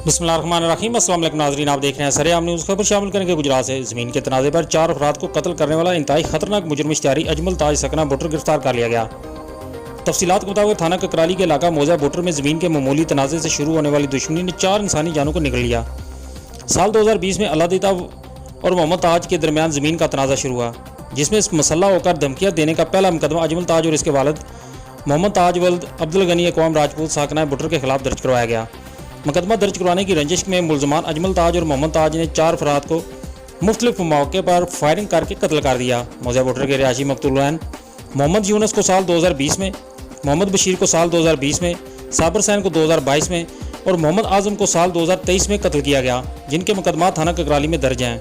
बिस्मिल्लाहिर्रहमानिर्रहीम। अस्सलाम वालेकुम नाज़रीन, आप देख रहे हैं सरेआम न्यूज़। खबर शामिल करेंगे गुजरात से। ज़मीन के तनाज़े पर 4 अफराद को कत्ल करने वाला इंतहाई खतरनाक मुजरिम इश्तियारी अजमल ताज सकना बुटर गिरफ्तार कर लिया गया। तफसीलात के मुताबिक थाना ककराली के इलाका मौजा बुटर में ज़मीन के मामूली तनाज़े से शुरू होने वाली दुश्मनी ने 4 इंसानी जानों को निगल लिया। साल 2020 में अल्लादीता और मोहम्मद ताज के दरमियान ज़मीन का तनाज़ा शुरू हुआ, जिसमें मसल्ला होकर धमकियाँ देने का पहला मुकदमा अजमल ताज और इसके वालिद मोहम्मद ताज वल्द अब्दुल गनी अक़वाम राजपूत साकना बुटर के खिलाफ दर्ज करवाया गया। मुकदमा दर्ज करवाने की रंजिश में मुलजमान अजमल ताज और मोहम्मद ताज ने 4 अफराद को मुख्तलिफ मौके पर फायरिंग करके कत्ल कर दिया। मौजा बुटर के रिहायशी मकतूलैन मोहम्मद यूनुस को साल 2020 में, मोहम्मद बशीर को साल 2020 में, साबर सैन को 2022 में और मोहम्मद आजम को साल 2023 में कत्ल किया गया, जिनके मुकदमा थाना ककराली में दर्ज हैं।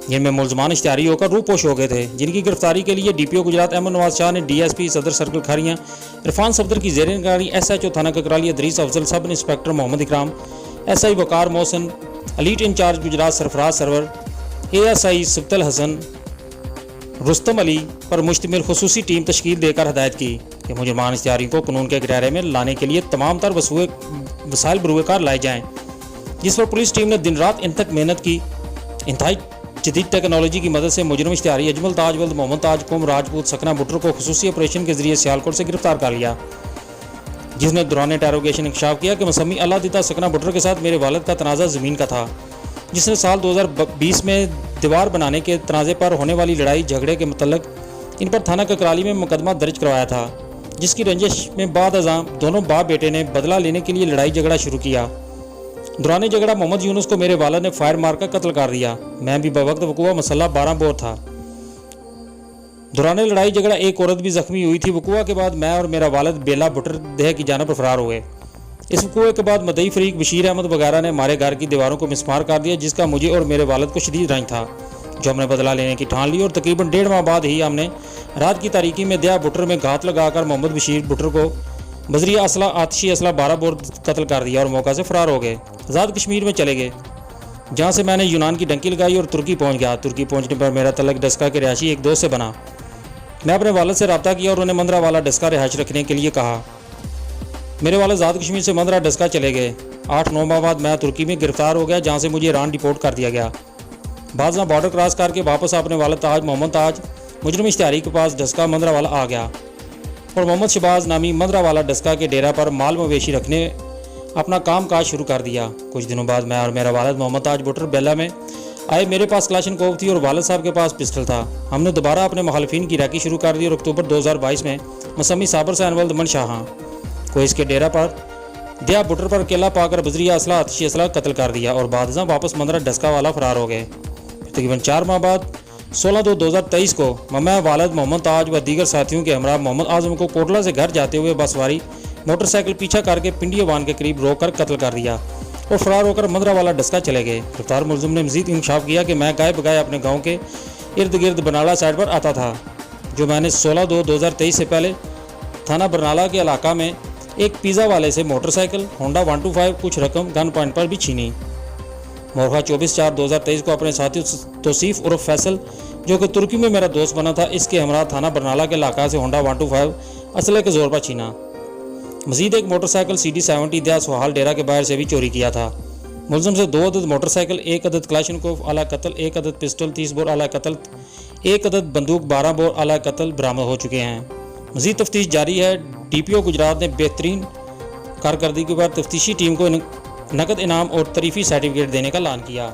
जिनमें मुलजमान इश्तियारी होकर रूपोश हो गए थे, जिनकी गिरफ्तारी के लिए DPO गुजरात अहमद नवाज शाह ने DSP सदर सर्कल खारियाँ इरफान सफदर की ज़ेर निगरानी SHO थाना Kakrali Adris Afzal, sub inspector Mohammad Ikram, SI Waqar Mohsin, elite incharge Gujrat Sarfaraz Sarwar, ASI Sibtul Hasan, Rustam Ali पर मुश्तमिल खुसूसी टीम तश्कील देकर हदायत की कि मुजरमान इश्तियारी को कानून के दायरे में लाने के लिए तमाम तर वसाइल बरूएकार लाए जाएँ, जिस पर पुलिस टीम ने दिन रात इन तक मेहनत की। इंतहाई जदीद टेक्नोलॉजी की मदद से मुजरिम इश्तियारी अजमल ताज वल्द मोहम्मद ताज कौम राजपूत सकना बुटर को खुसूसी ऑपरेशन के जरिए सियालकोट से गिरफ्तार कर लिया, जिसने दौरान इंटेरोगेशन इंकशाफ किया कि मसमी अल्लादीता सकना बुटर के साथ मेरे वालिद का तनाज़ा ज़मीन का था, जिसने साल 2020 में दीवार बनाने के तनाज़े पर होने वाली लड़ाई झगड़े के मतलब इन पर थाना ककराली में मुकदमा दर्ज करवाया था, जिसकी रंजिश में बाद अज़ां दोनों बाप बेटे ने बदला लेने के लिए लड़ाई झगड़ा शुरू किया। दौरान झगड़ा मोहम्मद यूनुस को मेरे वालिद ने फायर मारकर कत्ल कर दिया। मैं भी बवक्त वक़ुआ मसल्ला 12 बोर था। दौरान लड़ाई झगड़ा एक औरत भी जख्मी हुई थी। वक़ुआ के बाद मैं और मेरा वालिद बेला बुटर देह की जानिब फरार हुए। इस वक़ुए के बाद मदई फरीक बशीर अहमद वगैरह ने हमारे घर की दीवारों को मिसमार कर दिया, जिसका मुझे और मेरे वालिद को शदीद रंज था, जो हमने बदला लेने की ठान ली और तकरीबन 1.5 माह बाद ही हमने रात की तारीकी में दया बुटर में घात लगाकर मोहम्मद बशीर बुटर को बजरिया असला आतिशी असला 12 बोर कत्ल कर दिया और मौका से फरार हो गए। आज़ाद कश्मीर में चले गए, जहाँ से मैंने यूनान की डंकी लगाई और तुर्की पहुँच गया। तुर्की पहुँचने पर मेरा तलक डस्का के रिहायशी एक दोस्त से बना। मैं अपने वालिद से रब्ता किया और उन्हें मंदरा वाला डस्का रिहायश रखने के लिए कहा। मेरे वालिद आज़ाद कश्मीर से मंदरा डस्का चले गए। 8-9 माह बाद मैं तुर्की में गिरफ्तार हो गया, जहाँ से मुझे ईरान डिपोर्ट कर दिया गया। बाज़ बॉर्डर क्रॉस करके वापस अपने वालिद ताज मोहम्मद ताज मुजरिम इश्तियारी के पास डस्का मंदरा वाला आ गया और मोहम्मद शबाज नामी मंदरा वाला डस्का के डेरा पर माल मवेशी रखने अपना काम काज शुरू कर दिया। कुछ दिनों बाद मैं और मेरा वालिद मोहम्मद ताज बुटर बेला में आए। मेरे पास क्लाशनकोव थी और वालिद साहब के पास पिस्टल था। हमने दोबारा अपने मुखालिफिन की रैकी शुरू कर दी और अक्टूबर 2022 में मसमी साबर सैन वल्द मन शाह को इसके डेरा पर दया बुटर पर केला पाकर बजरिया असला आतिशी असला कत्ल कर दिया और बाद वापस मंदरा डस्का वाला फरार हो गए। तकरीबन 4 माह बाद 16/2/2023 को मैं वालिद मोहम्मद ताज व दीगर साथियों के हमरा मोहम्मद आजम को कोटला से घर जाते हुए बसवारी मोटरसाइकिल पीछा करके पिंडिया वान के करीब रोककर कत्ल कर दिया और फरार होकर मंदरा वाला डस्का चले गए। गिरफ्तार मुलजिम ने मजीद इंकशाफ किया कि मैं गाय बगाए अपने गाँव के इर्द गिर्द बरनाला साइड पर आता था, जो मैंने 16/2/2023 से पहले थाना बरनाला के इलाका में एक पिज़्ज़ा वाले से मोटरसाइकिल होंडा 125 कुछ रकम गन पॉइंट पर भी छीनी। मोरखा 24/4/2023 को अपने साथी तौसीफ उर्फ फैसल, जो कि तुर्की में मेरा दोस्त बना था, इसके हमरा थाना बरनाला के इलाका से होंडा 125 असले के जोर पर छीना। मजीद एक मोटरसाइकिल CD70 दया सुहाल डेरा के बाहर से भी चोरी किया था। मुलजिम से 2 अदद मोटरसाइकिल, 1 अदद क्लाशनकोव आला कत्ल, 1 अदद पिस्टल 30 बोर आला कत्ल, 1 अदद बंदूक 12 बोर आला कत्ल बरामद हो चुके हैं। मजीद तफ्तीश जारी है। DPO गुजरात ने बेहतरीन कारकर्दगी पर तफ्तीशी टीम को नकद इनाम और तरीफी सर्टिफिकेट देने का ऐलान किया।